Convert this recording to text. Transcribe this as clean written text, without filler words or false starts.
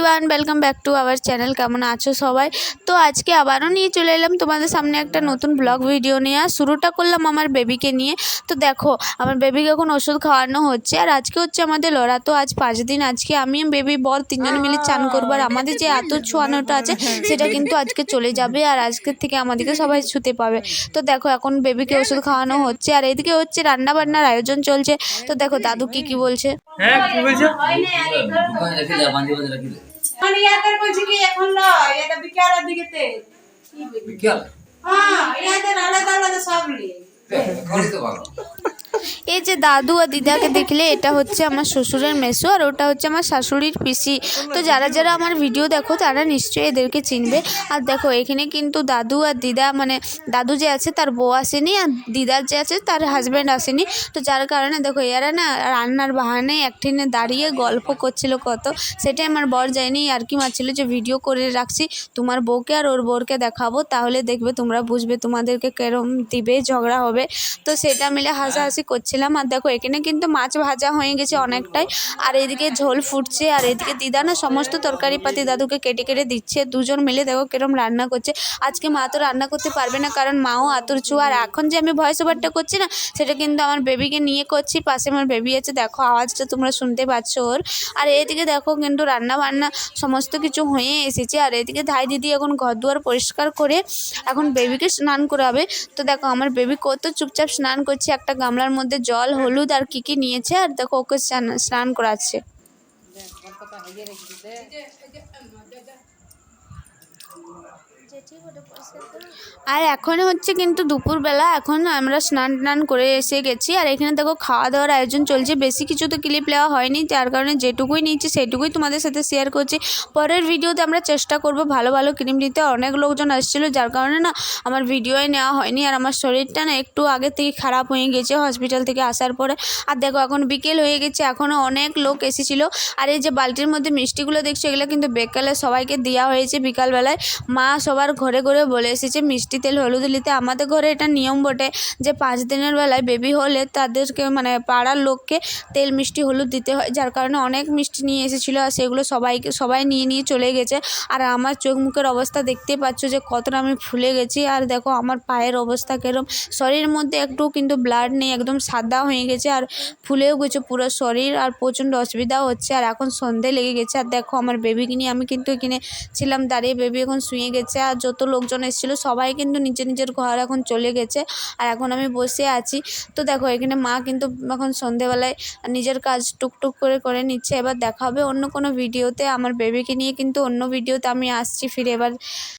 Everyone, welcome back to our channel. কেমন আছো সবাই? তো আজকে আবারও নিয়ে চলে এলাম তোমাদের সামনে একটা নতুন ব্লগ ভিডিও নিয়ে। শুরুটা করলাম আমার বেবিকে নিয়ে। তো দেখো আমার বেবিকে এখন ওষুধ খাওয়ানো হচ্ছে, আর আজকে হচ্ছে আমাদের লড়া। তো আজ 5 দিন আজকে আমি বেবি বর তিনজন মিলে চান করবো, আর আমাদের যে আতর ছোঁয়ানোটা আছে সেটা কিন্তু আজকে চলে যাবে, আর আজকের থেকে আমাদেরকে সবাই ছুতে পাবে। তো দেখো এখন বেবিকে ওষুধ খাওয়ানো হচ্ছে, আর এদিকে হচ্ছে রান্না বান্নার আয়োজন চলছে। তো দেখো দাদু কি বলছে। হ্যাঁ কি বলছো? দোকানে রেখে যা, বান্ধি বান্ধি রেখে দে। মানে ইয়াদের বলছি কি এখন নয়, এটা বিকালের দিকেতে। বিকেল? হ্যাঁ, ইয়াদের আলাদা আলাদা সব নেই। এখনই তো ভালো। এই যে দাদু আর দিদাকে দেখলে, এটা হচ্ছে আমার শ্বশুরের মেসো, আর ওটা হচ্ছে আমার শাশুড়ির পিসি। তো যারা যারা আমার ভিডিও দেখো তারা নিশ্চয়ই এদেরকে চিনবে। আর দেখো এখানে কিন্তু দাদু আর দিদা, মানে দাদু যে আছে তার বউ আসেনি, আর দিদার যে আছে তার হাজব্যান্ড আসেনি। তো যার কারণে দেখো এরা না রান্নার বাহানে একঠিনে দাঁড়িয়ে গল্প করছিল কত। সেটাই আমার বর যায়নি, আর কি মারছিল যে ভিডিও করে রাখছি, তোমার বউকে আর ওর বউকে দেখাবো, তাহলে দেখবে তোমরা বুঝবে তোমাদেরকে কেরম দিবে, ঝগড়া হবে। তো সেটা মিলে হাসাহাসি করছিলাম। আর দেখো এখানে কিন্তু মাছ ভাজা হয়ে গেছে অনেকটাই, আর এদিকে ঝোল ফুটছে, আর এদিকে দিদা না সমস্ত তরকারি পাতি দাদুকে কেটে কেটে দিচ্ছে। দুজন মিলে দেখো কিরম রান্না করছে। আজকে মা তো রান্না করতে পারবে না, কারণ মাও আতুর ছোঁয়া। আর এখন যে আমি ভয়েস ওভারটা করছি না, সেটা কিন্তু আমার বেবিকে নিয়ে করছি। পাশে আমার বেবি আছে, দেখো আওয়াজটা তোমরা শুনতে পাচ্ছ ওর। আর এদিকে দেখো কিন্তু রান্না বান্না সমস্ত কিছু হয়ে এসেছে, আর এদিকে ধাই দিদি এখন ঘর দুয়ার পরিষ্কার করে এখন বেবিকে স্নান করাবে। তো দেখো আমার বেবি কত চুপচাপ স্নান করছে, একটা গামলার মধ্যে জল, হলুদ আর কি নিয়েছে, আর দেখো ওকে স্নান করাচ্ছে। আর এখন হচ্ছে কিন্তু দুপুরবেলা, এখন আমরা স্নান করে এসে গেছি, আর এখানে দেখো খাওয়া দাওয়ার আয়োজন চলছে। বেশি কিছু তো ক্লিপ নেওয়া হয়নি, যার কারণে যেটুকুই নিচ্ছি সেটুকুই তোমাদের সাথে শেয়ার করছি। পরের ভিডিওতে আমরা চেষ্টা করব ভালো ভালো ক্লিপ নিতে। অনেক লোকজন আসছিলো, যার কারণে না আমার ভিডিওই নেওয়া হয়নি, আর আমার শরীরটা না একটু আগে থেকে খারাপ হয়ে গেছে হসপিটাল থেকে আসার পরে। আর দেখো এখন বিকেল হয়ে গেছে, এখনও অনেক লোক এসেছিলো। আর এই যে বালতির মধ্যে মিষ্টিগুলো দেখছো, এগুলো কিন্তু বিকালে সবাইকে দেওয়া হয়েছে। বিকালবেলায় মা সবার ঘরে ঘরে বলে এসেছে মিষ্টি তেল হলুদ নিতে। আমাদের ঘরে এটা নিয়ম বটে যে 5 দিনের বেলায় বেবি হলে তাদেরকে, মানে পাড়ার লোককে তেল মিষ্টি হলুদ দিতে হয়। যার কারণে অনেক মিষ্টি নিয়ে এসেছিলো, আর সেগুলো সবাই নিয়ে চলে গেছে। আর আমার চোখ মুখের অবস্থা দেখতে পাচ্ছ যে কতটা আমি ফুলে গেছি। আর দেখো আমার পায়ের অবস্থা কেরম, শরীরের মধ্যে একটু কিন্তু ব্লাড নেই, একদম সাদা হয়ে গেছে, আর ফুলেও গেছে পুরো শরীর, আর প্রচণ্ড অসুবিধাও হচ্ছে। আর এখন সন্ধে লেগে গেছে, আর দেখো আমার বেবিকে নিয়ে আমি কিন্তু এখানে ছিলাম দাঁড়িয়ে, বেবি এখন শুয়ে গেছে। আর যত লোকজন এসেছিলো সবাই কিন্তু নিজের ঘর এখন চলে গেছে, আর এখন আমি বসে আছি। তো দেখো এখানে মা কিন্তু এখন সন্ধেবেলায় নিজের কাজ টুকটুক করে নিচ্ছে। এবার দেখা হবে অন্য কোনো ভিডিওতে। আমার বেবিকে নিয়ে কিন্তু অন্য ভিডিওতে আমি আসছি ফিরে এবার।